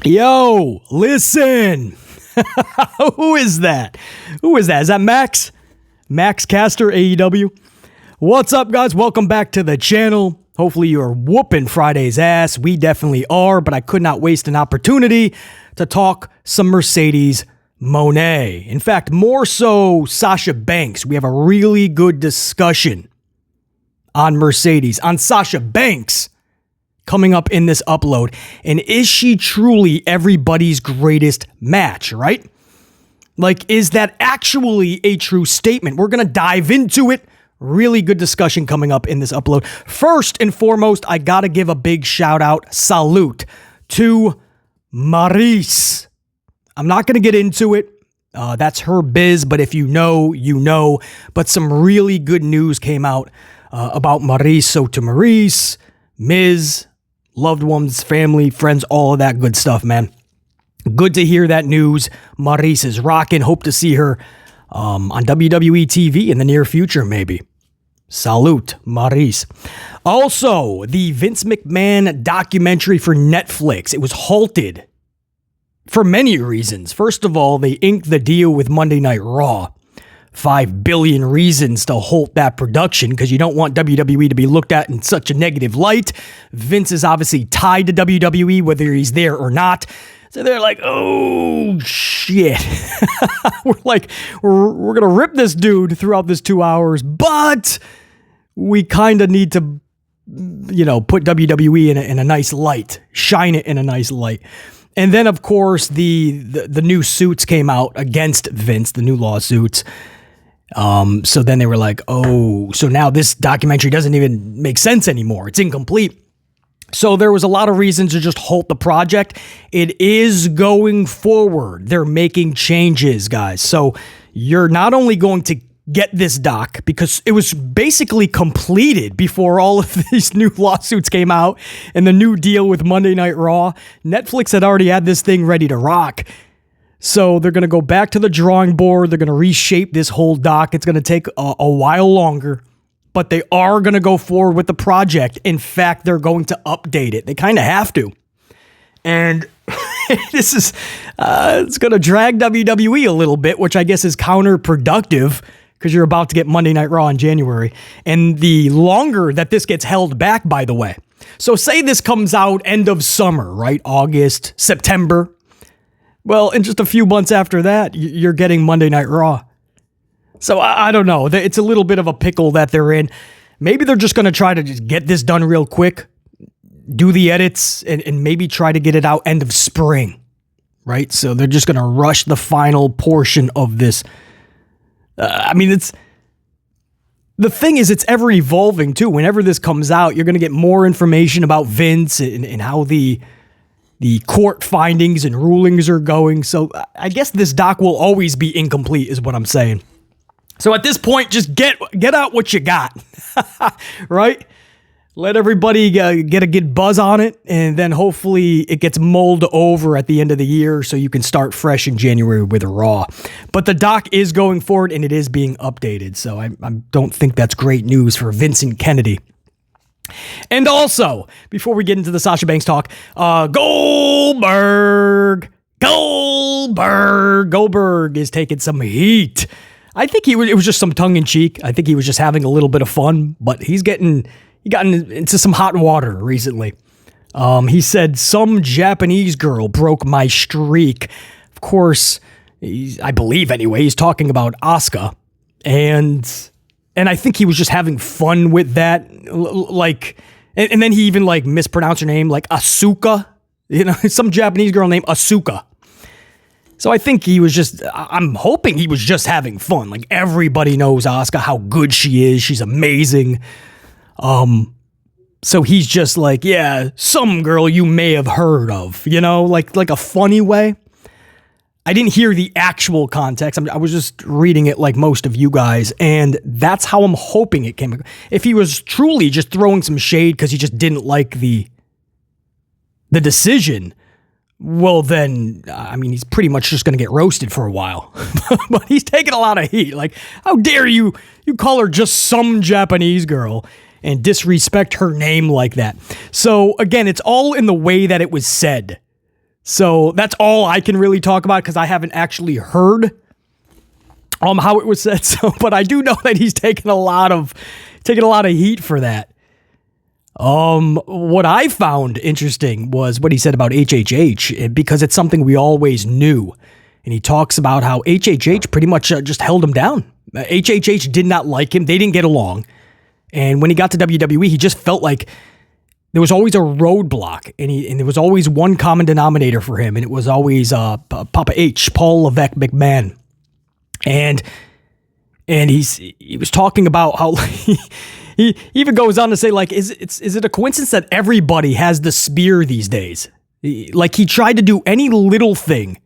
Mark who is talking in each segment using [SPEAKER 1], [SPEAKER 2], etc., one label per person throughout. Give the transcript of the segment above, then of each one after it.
[SPEAKER 1] Yo, listen. Who is that? Is that Max? Max Caster, AEW? What's up, guys? Welcome back to the channel. Hopefully you're whooping Friday's ass. We definitely are, but I could not waste an opportunity to talk some Mercedes Moné. In fact, more so Sasha Banks. We have a really good discussion on Mercedes, on Sasha Banks, coming up in this upload. And is she truly everybody's greatest match, right? Like, is that actually a true statement? We're going to dive into it. Really good discussion coming up in this upload. First and foremost, I got to give a big shout out, salute, to Maryse. I'm not going to get into it. That's her biz, but if you know, you know. But some really good news came out about Maryse. So to Maryse, Miz, loved ones, family, friends, all of that good stuff, man. Good to hear that news. Maryse is rocking. Hope to see her on WWE TV in the near future, maybe. Salute, Maryse. Also, the Vince McMahon documentary for Netflix. It was halted for many reasons. First of all, they inked the deal with Monday Night Raw. 5 billion reasons to halt that production because you don't want WWE to be looked at in such a negative light. Vince is obviously tied to WWE, whether he's there or not. So they're like, oh, shit. we're going to rip this dude throughout this 2 hours, but we kind of need to, put WWE in a nice light, shine it in a nice light. And then, of course, the new suits came out against Vince, the new lawsuits. So then they were like, oh, so now this documentary doesn't even make sense anymore. It's incomplete. So there was a lot of reasons to just halt the project. It is going forward. They're making changes, guys. So you're not only going to get this doc because it was basically completed before all of these new lawsuits came out and the new deal with Monday Night Raw. Netflix had already had this thing ready to rock. So they're going to go back to the drawing board. They're going to reshape this whole doc. It's going to take a while longer, but they are going to go forward with the project. In fact, they're going to update it. They kind of have to. And this is, it's going to drag WWE a little bit, which I guess is counterproductive because you're about to get Monday Night Raw in January. And the longer that this gets held back, by the way. So say this comes out end of summer, right? August, September. Well, in just a few months after that, you're getting Monday Night Raw. So I don't know. It's a little bit of a pickle that they're in. Maybe they're just going to try to just get this done real quick, do the edits, and maybe try to get it out end of spring, right? So they're just going to rush the final portion of this. The thing is, it's ever evolving too. Whenever this comes out, you're going to get more information about Vince and how the court findings and rulings are going. So I guess this doc will always be incomplete is what I'm saying. So at this point, just get out what you got, right? Let everybody get a good buzz on it, and then hopefully it gets mulled over at the end of the year so you can start fresh in January with a Raw. But the doc is going forward, and it is being updated, so I don't think that's great news for Vincent Kennedy. And also, before we get into the Sasha Banks talk, Goldberg is taking some heat. I think it was just some tongue-in-cheek. I think he was just having a little bit of fun, but he gotten into some hot water recently. He said, some Japanese girl broke my streak. Of course, I believe anyway, he's talking about Asuka. And I think he was just having fun with that. And then he even mispronounced her name, like Asuka. Some Japanese girl named Asuka. So I think I'm hoping he was just having fun. Like, everybody knows Asuka, how good she is. She's amazing. So he's just like, yeah, some girl you may have heard of, like a funny way. I didn't hear the actual context. I was just reading it like most of you guys, and that's how I'm hoping it came. If he was truly just throwing some shade because he just didn't like the decision, well then, he's pretty much just going to get roasted for a while. But he's taking a lot of heat. Like, how dare you call her just some Japanese girl and disrespect her name like that. So again, it's all in the way that it was said. So that's all I can really talk about because I haven't actually heard how it was said. So, but I do know that he's taking a lot of heat for that. What I found interesting was what he said about HHH, because it's something we always knew. And he talks about how HHH pretty much just held him down. HHH did not like him. They didn't get along. And when he got to WWE, he just felt like there was always a roadblock, and there was always one common denominator for him, and it was always Papa H, Paul Levesque McMahon. And he was talking about how he even goes on to say, like, is it a coincidence that everybody has the spear these days? Like, he tried to do any little thing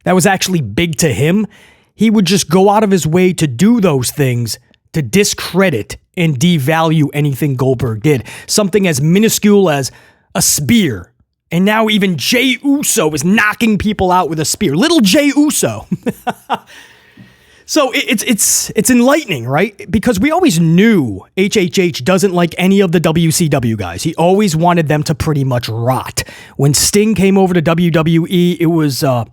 [SPEAKER 1] that was actually big to him. He would just go out of his way to do those things to discredit and devalue anything Goldberg did. Something as minuscule as a spear. And now even Jey Uso is knocking people out with a spear. Little Jey Uso. So it's enlightening, right? Because we always knew HHH doesn't like any of the WCW guys. He always wanted them to pretty much rot. When Sting came over to WWE, it was... and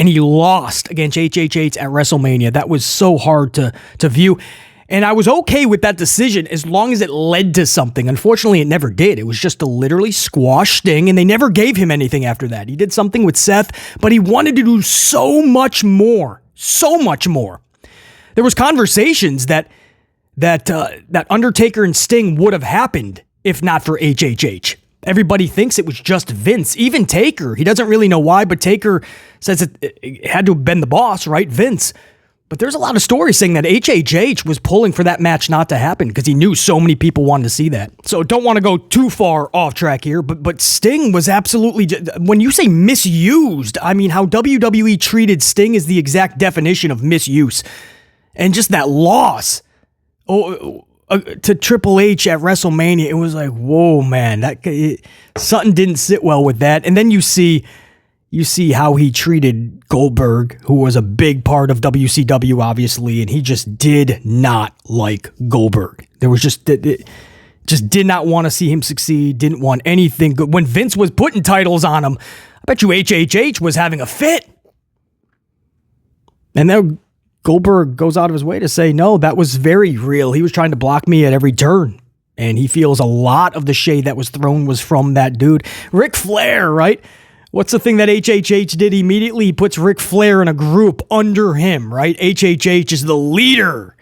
[SPEAKER 1] he lost against HHH at WrestleMania. That was so hard to view. And I was okay with that decision as long as it led to something. Unfortunately, it never did. It was just to literally squash Sting, and they never gave him anything after that. He did something with Seth, but he wanted to do so much more. So much more. There was conversations that Undertaker and Sting would have happened if not for HHH. Everybody thinks it was just Vince. Even Taker. He doesn't really know why, but Taker says it had to have been the boss, right? Vince. But there's a lot of stories saying that HHH was pulling for that match not to happen because he knew so many people wanted to see that. So don't want to go too far off track here, but Sting was absolutely... When you say misused, I mean how WWE treated Sting is the exact definition of misuse. And just that loss to Triple H at WrestleMania, it was like, whoa, man, something didn't sit well with that. And then you see how he treated Goldberg, who was a big part of WCW, obviously, and he just did not like Goldberg. There was just did not want to see him succeed, didn't want anything good. When Vince was putting titles on him, I bet you HHH was having a fit. And then Goldberg goes out of his way to say, no, that was very real. He was trying to block me at every turn. And he feels a lot of the shade that was thrown was from that dude. Ric Flair, right? What's the thing that HHH did immediately? He puts Ric Flair in a group under him, right? HHH is the leader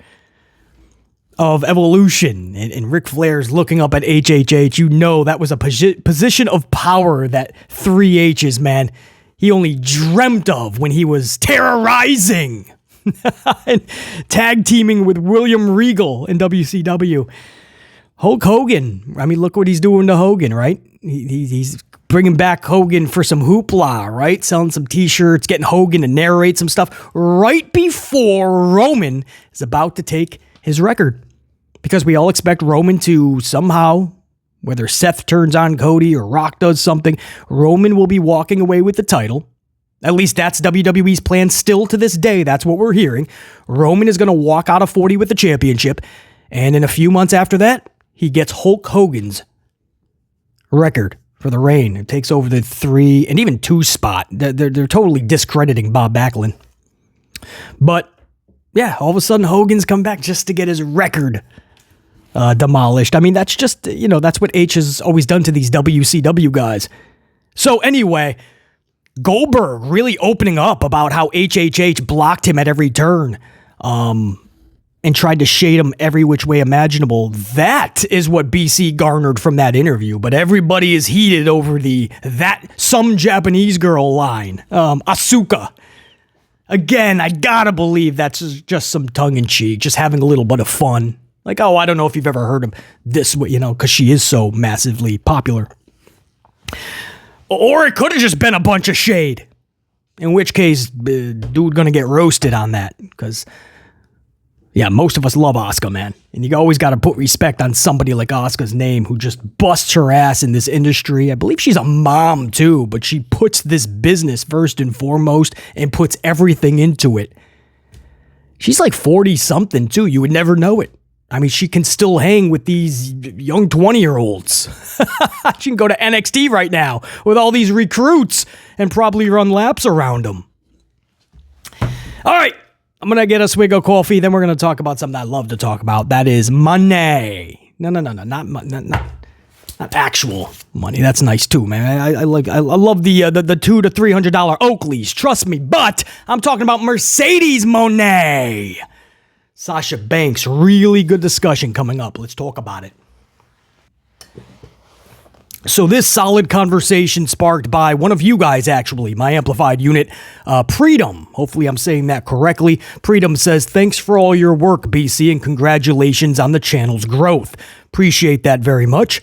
[SPEAKER 1] of Evolution. And Ric Flair's looking up at HHH. You know that was a position of power that 3 H's, man, he only dreamt of when he was terrorizing and tag teaming with William Regal in WCW. Hulk Hogan, I mean, look what he's doing to Hogan, right? He's bringing back Hogan for some hoopla, right? Selling some t-shirts, getting Hogan to narrate some stuff right before Roman is about to take his record. Because we all expect Roman to somehow, whether Seth turns on Cody or Rock does something, Roman will be walking away with the title. At least that's WWE's plan still to this day. That's what we're hearing. Roman is going to walk out of 40 with the championship. And in a few months after that, he gets Hulk Hogan's record for the reign. It takes over the 3 and even 2 spot. They're totally discrediting Bob Backlund. But yeah, all of a sudden Hogan's come back just to get his record demolished. I mean, that's just, that's what H has always done to these WCW guys. So anyway, Goldberg really opening up about how HHH blocked him at every turn. And tried to shade him every which way imaginable. That is what BC garnered from that interview. But everybody is heated over that some Japanese girl line. Asuka. Again, I gotta believe that's just some tongue-in-cheek, just having a little bit of fun. Like, oh, I don't know if you've ever heard of this, because she is so massively popular. Or it could have just been a bunch of shade. In which case, dude gonna get roasted on that. Because... yeah, most of us love Asuka, man. And you always got to put respect on somebody like Asuka's name who just busts her ass in this industry. I believe she's a mom, too, but she puts this business first and foremost and puts everything into it. She's like 40-something, too. You would never know it. I mean, she can still hang with these young 20-year-olds. She can go to NXT right now with all these recruits and probably run laps around them. All right, I'm going to get a swig of coffee. Then we're going to talk about something I love to talk about. That is money. No, not actual money. That's nice too, man. I love the $200 to $300 Oakleys. Trust me. But I'm talking about Mercedes Moné. Sasha Banks, really good discussion coming up. Let's talk about it. So this solid conversation sparked by one of you guys, actually, my amplified unit, Preedom. Hopefully I'm saying that correctly. Preedom says, thanks for all your work, BC, and congratulations on the channel's growth. Appreciate that very much.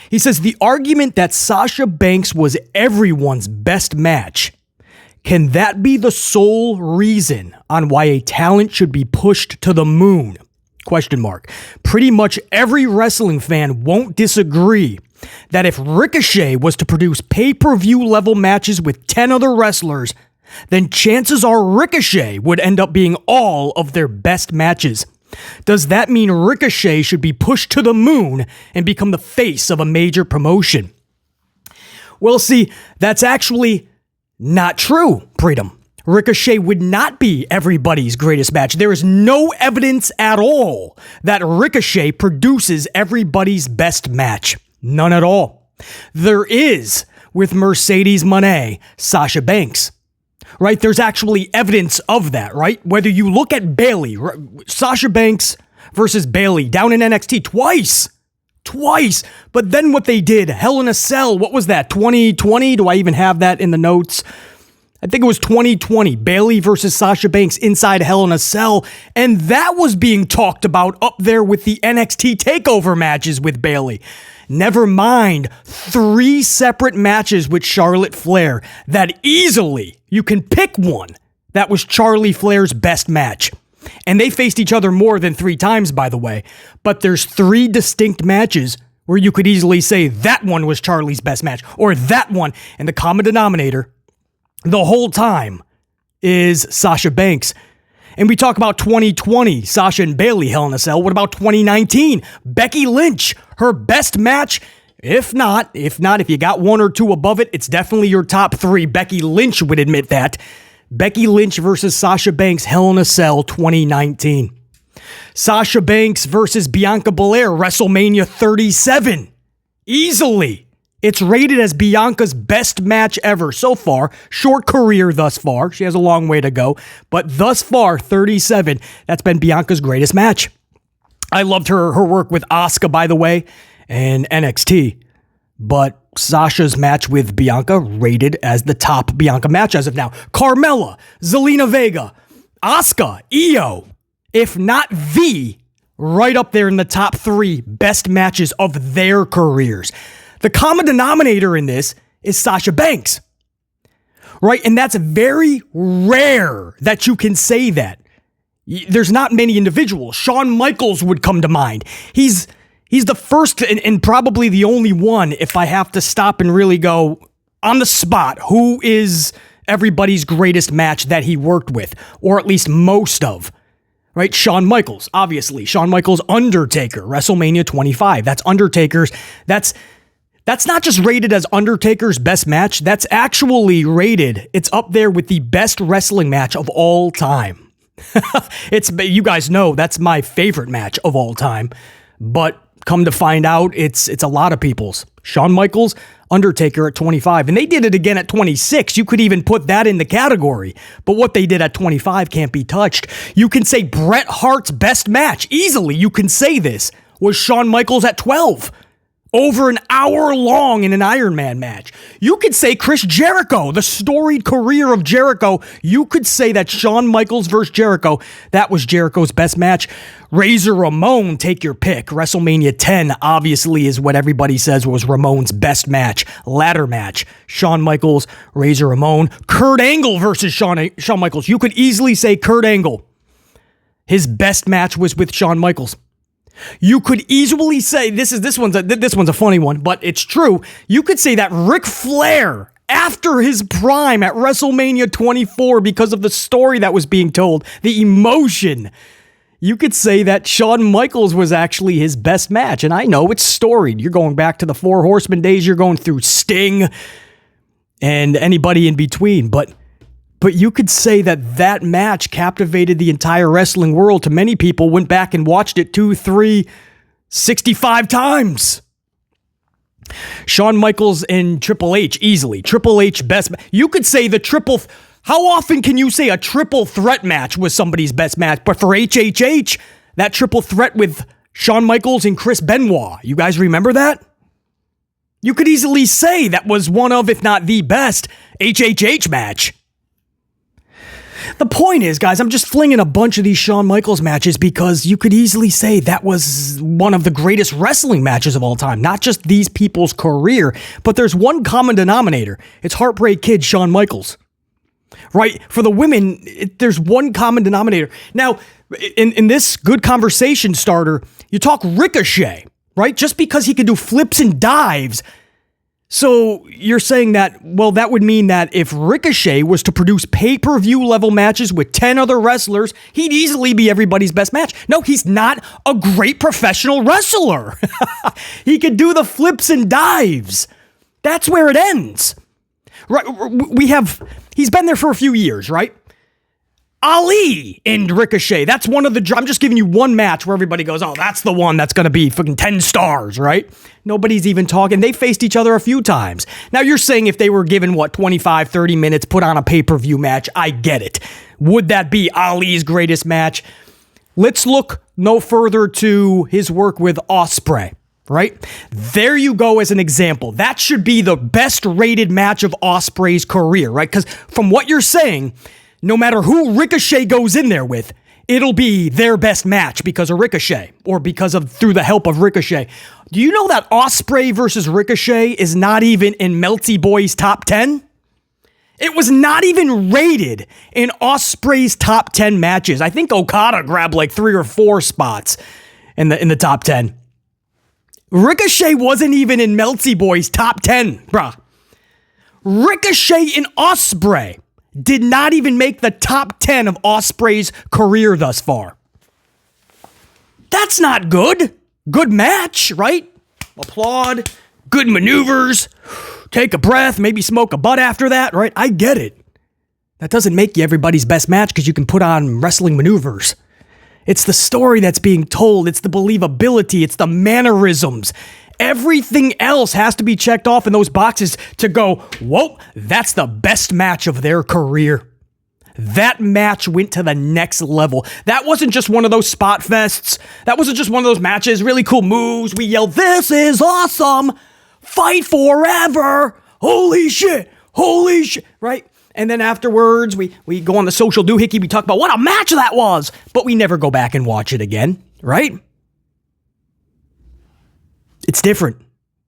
[SPEAKER 1] He says, the argument that Sasha Banks was everyone's best match, can that be the sole reason on why a talent should be pushed to the moon? Question mark. Pretty much every wrestling fan won't disagree that if Ricochet was to produce pay-per-view level matches with 10 other wrestlers, then chances are Ricochet would end up being all of their best matches. Does that mean Ricochet should be pushed to the moon and become the face of a major promotion? Well, see, that's actually not true, Freedom. Ricochet would not be everybody's greatest match. There is no evidence at all that Ricochet produces everybody's best match. None at all. There is with Mercedes Moné, Sasha Banks. Right? There's actually evidence of that, right? Whether you look at Bayley, Sasha Banks versus Bayley down in NXT twice. But then what they did, Hell in a Cell, what was that, 2020? Do I even have that in the notes? I think it was 2020, Bayley versus Sasha Banks inside Hell in a Cell, and that was being talked about up there with the NXT TakeOver matches with Bayley. Never mind 3 separate matches with Charlotte Flair that easily, you can pick one, that was Charlie Flair's best match. And they faced each other more than 3 times, by the way. But there's 3 distinct matches where you could easily say that one was Charlie's best match, or that one. And the common denominator the whole time is Sasha Banks. And we talk about 2020, Sasha and Bayley, Hell in a Cell. What about 2019? Becky Lynch, her best match. If you got 1 or 2 above it, it's definitely your top 3. Becky Lynch would admit that. Becky Lynch versus Sasha Banks, Hell in a Cell 2019. Sasha Banks versus Bianca Belair, WrestleMania 37. Easily. It's rated as Bianca's best match ever so far. Short career thus far. She has a long way to go. But thus far, 37, that's been Bianca's greatest match. I loved her work with Asuka, by the way, and NXT. But Sasha's match with Bianca rated as the top Bianca match as of now. Carmella, Zelina Vega, Asuka, Io, if not the, right up there in the top 3 best matches of their careers. The common denominator in this is Sasha Banks, right? And that's very rare that you can say that. There's not many individuals. Shawn Michaels would come to mind. He's the first and probably the only one, if I have to stop and really go on the spot, who is everybody's greatest match that he worked with, or at least most of, right? Shawn Michaels, obviously. Shawn Michaels, Undertaker, WrestleMania 25. That's Undertaker's. That's not just rated as Undertaker's best match. That's actually rated. It's up there with the best wrestling match of all time. You guys know that's my favorite match of all time. But come to find out, it's a lot of people's. Shawn Michaels, Undertaker at 25. And they did it again at 26. You could even put that in the category. But what they did at 25 can't be touched. You can say Bret Hart's best match. Easily, you can say this was Shawn Michaels at 12. Over an hour long in an Iron Man match. You could say Chris Jericho, the storied career of Jericho. You could say that Shawn Michaels versus Jericho, that was Jericho's best match. Razor Ramon, take your pick. WrestleMania 10 obviously is what everybody says was Ramon's best match. Ladder match. Shawn Michaels, Razor Ramon. Kurt Angle versus Shawn Michaels. You could easily say Kurt Angle. His best match was with Shawn Michaels. You could easily say, this one's a funny one, but it's true. You could say that Ric Flair, after his prime at WrestleMania 24, because of the story that was being told, the emotion, You could say that Shawn Michaels was actually his best match. And I know it's storied. You're going back to the Four Horsemen days. You're going through Sting and anybody in between. But you could say that match captivated the entire wrestling world. To many people, went back and watched it 2, 3, 65 times. Shawn Michaels and Triple H, easily. Triple H best. You could say the triple. How often can you say a triple threat match was somebody's best match? But for HHH, that triple threat with Shawn Michaels and Chris Benoit, you guys remember that? You could easily say that was one of, if not the best, HHH match. The point is, guys, I'm just flinging a bunch of these Shawn Michaels matches because you could easily say that was one of the greatest wrestling matches of all time. Not just these people's career, but there's one common denominator. It's Heartbreak Kid Shawn Michaels. Right? For the women, there's one common denominator. Now, in this good conversation starter, you talk Ricochet, right? Just because he could do flips and dives. So you're saying that, well, that would mean that if Ricochet was to produce pay-per-view level matches with 10 other wrestlers, he'd easily be everybody's best match. No, he's not a great professional wrestler. He could do the flips and dives. That's where it ends. Right? He's been there for a few years, right? Ali and Ricochet. That's one of the... I'm just giving you one match where everybody goes, oh, that's the one that's going to be fucking 10 stars, right? Nobody's even talking. They faced each other a few times. Now, you're saying if they were given, 25, 30 minutes, put on a pay-per-view match, I get it. Would that be Ali's greatest match? Let's look no further to his work with Ospreay, right? There you go as an example. That should be the best rated match of Ospreay's career, right? Because from what you're saying... no matter who Ricochet goes in there with, it'll be their best match because of Ricochet or through the help of Ricochet. Do you know that Ospreay versus Ricochet is not even in Melty Boy's top 10? It was not even rated in Ospreay's top 10 matches. I think Okada grabbed like 3 or 4 spots in the top 10. Ricochet wasn't even in Melty Boy's top 10, bruh. Ricochet and Ospreay did not even make the top 10 of Ospreay's career thus far. That's not good. Good match, right? Applaud. Good maneuvers. Take a breath. Maybe smoke a butt after that, right? I get it. That doesn't make you everybody's best match because you can put on wrestling maneuvers. It's the story that's being told. It's the believability. It's the mannerisms. Everything else has to be checked off in those boxes to go, whoa, that's the best match of their career. That match went to the next level. That wasn't just one of those spot fests. That wasn't just one of those matches, really cool moves. We yelled, this is awesome. Fight forever. Holy shit. Right? And then afterwards, we go on the social doohickey. We talk about what a match that was. But we never go back and watch it again. Right? It's different.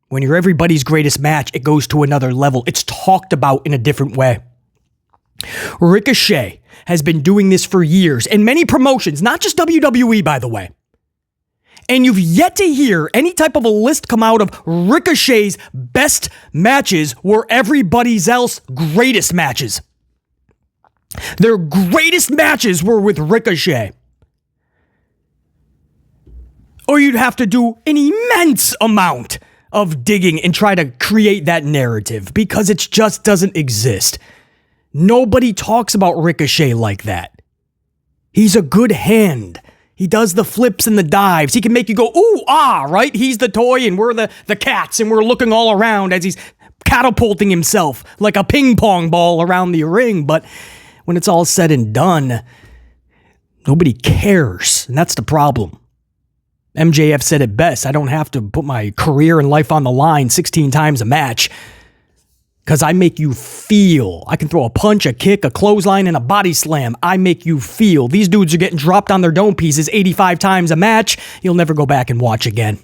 [SPEAKER 1] When you're everybody's greatest match, it goes to another level. It's talked about in a different way. Ricochet has been doing this for years in many promotions, not just WWE, by the way. And you've yet to hear any type of a list come out of Ricochet's best matches or everybody's else greatest matches. Their greatest matches were with Ricochet. Or you'd have to do an immense amount of digging and try to create that narrative because it just doesn't exist. Nobody talks about Ricochet like that. He's a good hand. He does the flips and the dives. He can make you go, ooh, ah, right? He's the toy and we're the cats and we're looking all around as he's catapulting himself like a ping pong ball around the ring. But when it's all said and done, nobody cares. And that's the problem. MJF said it best. I don't have to put my career and life on the line 16 times a match because I make you feel. I can throw a punch, a kick, a clothesline, and a body slam. I make you feel. These dudes are getting dropped on their dome pieces 85 times a match. You'll never go back and watch again.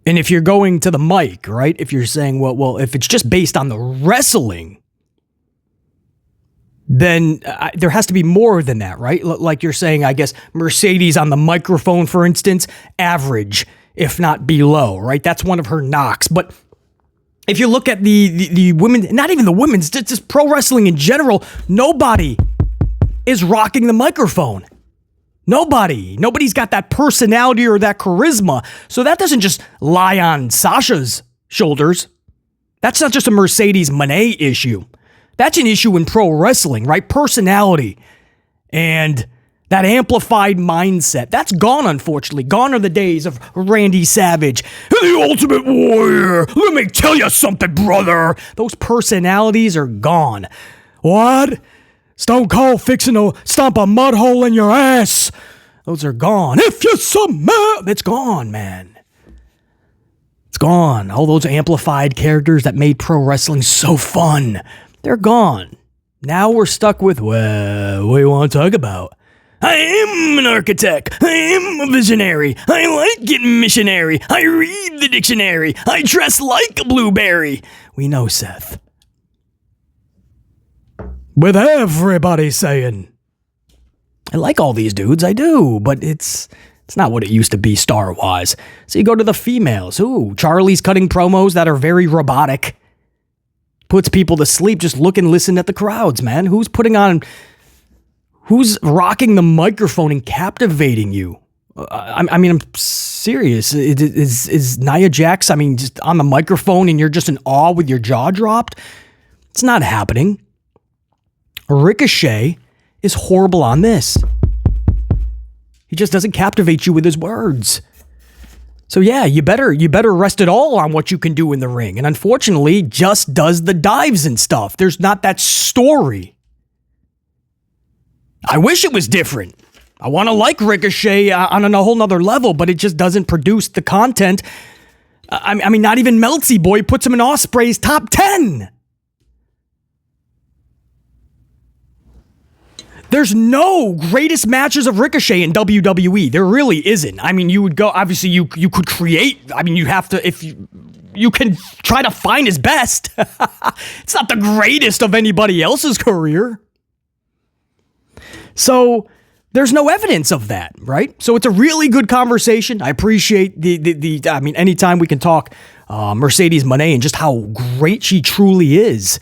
[SPEAKER 1] And if you're going to the mic, right? If you're saying, well, if it's just based on the wrestling, then there has to be more than that, right? Like you're saying, I guess, Mercedes on the microphone, for instance, average, if not below, right? That's one of her knocks. But If you look at the women, not even the women's, just pro wrestling in general, nobody is rocking the microphone. Nobody's got that personality or that charisma. So that doesn't just lie on Sasha's shoulders. That's not just a Mercedes Moné issue. That's an issue in pro wrestling, right? Personality and that amplified mindset. That's gone, unfortunately. Gone are the days of Randy Savage, the Ultimate Warrior. Let me tell you something, brother. Those personalities are gone. What? Stone Cold fixing to stomp a mud hole in your ass. Those are gone. If you submit, it's gone, man. It's gone. All those amplified characters that made pro wrestling so fun, they're gone. Now we're stuck with, well, what do you want to talk about? I am an architect. I am a visionary. I like getting missionary. I read the dictionary. I dress like a blueberry. We know, Seth. With everybody saying, I like all these dudes, I do, but it's not what it used to be star-wise. So you go to the females. Ooh, Charlie's cutting promos that are very robotic. Puts people to sleep. Just look and listen at the crowds, man. Who's rocking the microphone and captivating you? I mean, I'm serious. Is Nia Jax, just on the microphone and you're just in awe with your jaw dropped? It's not happening. Ricochet is horrible on this. He just doesn't captivate you with his words. So yeah, you better rest it all on what you can do in the ring. And unfortunately, just does the dives and stuff. There's not that story. I wish it was different. I want to like Ricochet on a whole nother level, but it just doesn't produce the content. I mean, not even Meltzy Boy puts him in Ospreay's top 10. There's no greatest matches of Ricochet in WWE. There really isn't. I mean, you would go, obviously you could create, you have to, if you can try to find his best. It's not the greatest of anybody else's career. So there's no evidence of that, right? So it's a really good conversation. I appreciate anytime we can talk Mercedes Moné and just how great she truly is.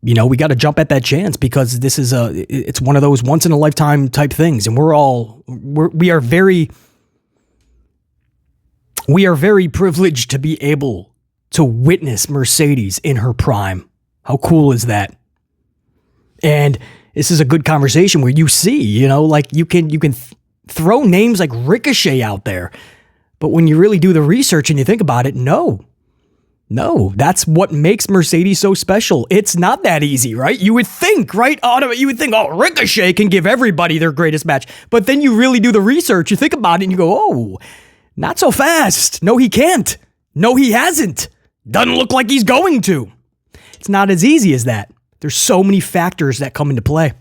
[SPEAKER 1] We got to jump at that chance because this is it's one of those once in a lifetime type things. And we are very privileged to be able to witness Mercedes in her prime. How cool is that? And this is a good conversation where you see, you can throw names like Ricochet out there, but when you really do the research and you think about it, no, that's what makes Mercedes so special. It's not that easy, right? You would think, right? You would think, Ricochet can give everybody their greatest match. But then you really do the research, you think about it, and you go, not so fast. No, he can't. No, he hasn't. Doesn't look like he's going to. It's not as easy as that. There's so many factors that come into play.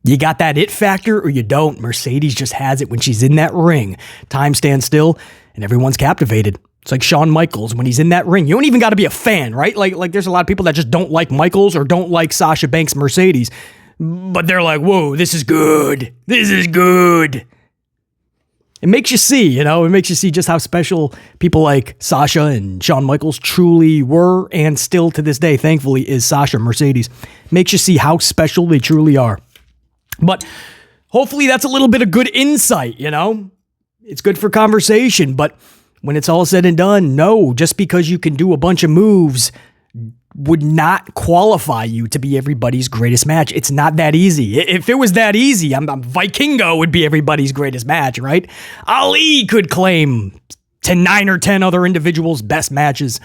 [SPEAKER 1] You got that it factor or you don't. Mercedes just has it when she's in that ring. Time stands still and everyone's captivated. It's like Shawn Michaels when he's in that ring. You don't even got to be a fan, right? Like there's a lot of people that just don't like Michaels or don't like Sasha Banks Mercedes. But they're like, whoa, this is good. This is good. It makes you see, it makes you see just how special people like Sasha and Shawn Michaels truly were and still to this day, thankfully, is Sasha Mercedes. Makes you see how special they truly are. But hopefully that's a little bit of good insight, It's good for conversation, but when it's all said and done, no, just because you can do a bunch of moves would not qualify you to be everybody's greatest match. It's not that easy. If it was that easy, Vikingo would be everybody's greatest match, right? Ali could claim 9 or 10 other individuals' best matches.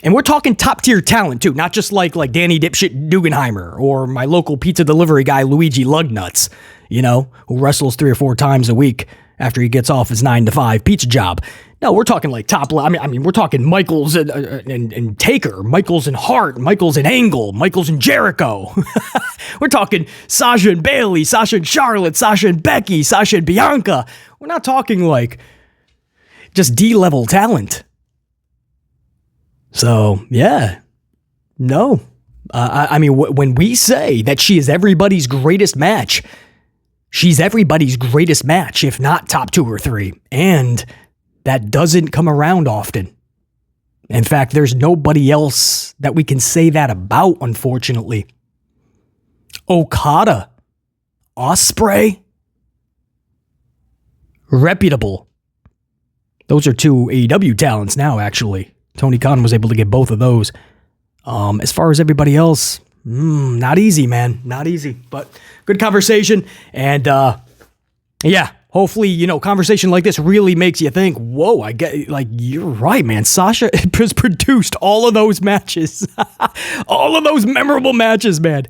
[SPEAKER 1] And we're talking top tier talent too, not just like Danny Dipshit Dugenheimer or my local pizza delivery guy, Luigi Lugnuts, who wrestles 3 or 4 times a week after he gets off his 9-to-5 pizza job. No, we're talking like top level. I mean, we're talking Michaels and Taker, Michaels and Hart, Michaels and Angle, Michaels and Jericho. We're talking Sasha and Bayley, Sasha and Charlotte, Sasha and Becky, Sasha and Bianca. We're not talking like just D-level talent. So, yeah, no. When we say that she is everybody's greatest match, she's everybody's greatest match, if not top 2 or 3. And that doesn't come around often. In fact, there's nobody else that we can say that about, unfortunately. Okada, Ospreay, reputable. Those are two AEW talents now, actually. Tony Khan was able to get both of those. As far as everybody else, not easy, man. Not easy, but good conversation. And yeah, hopefully, conversation like this really makes you think, whoa, I get, like, you're right, man. Sasha has produced all of those matches. All of those memorable matches, man,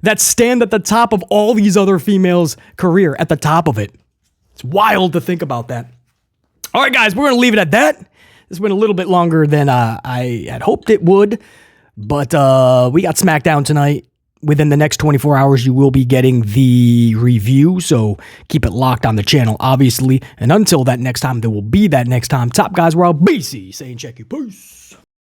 [SPEAKER 1] that stand at the top of all these other females' career, at the top of it. It's wild to think about that. All right, guys, we're going to leave it at that. This went a little bit longer than I had hoped it would, but we got SmackDown tonight. Within the next 24 hours, you will be getting the review, so keep it locked on the channel, obviously. And until that next time, there will be that next time. Top guys, we're out. BC saying check you. Peace.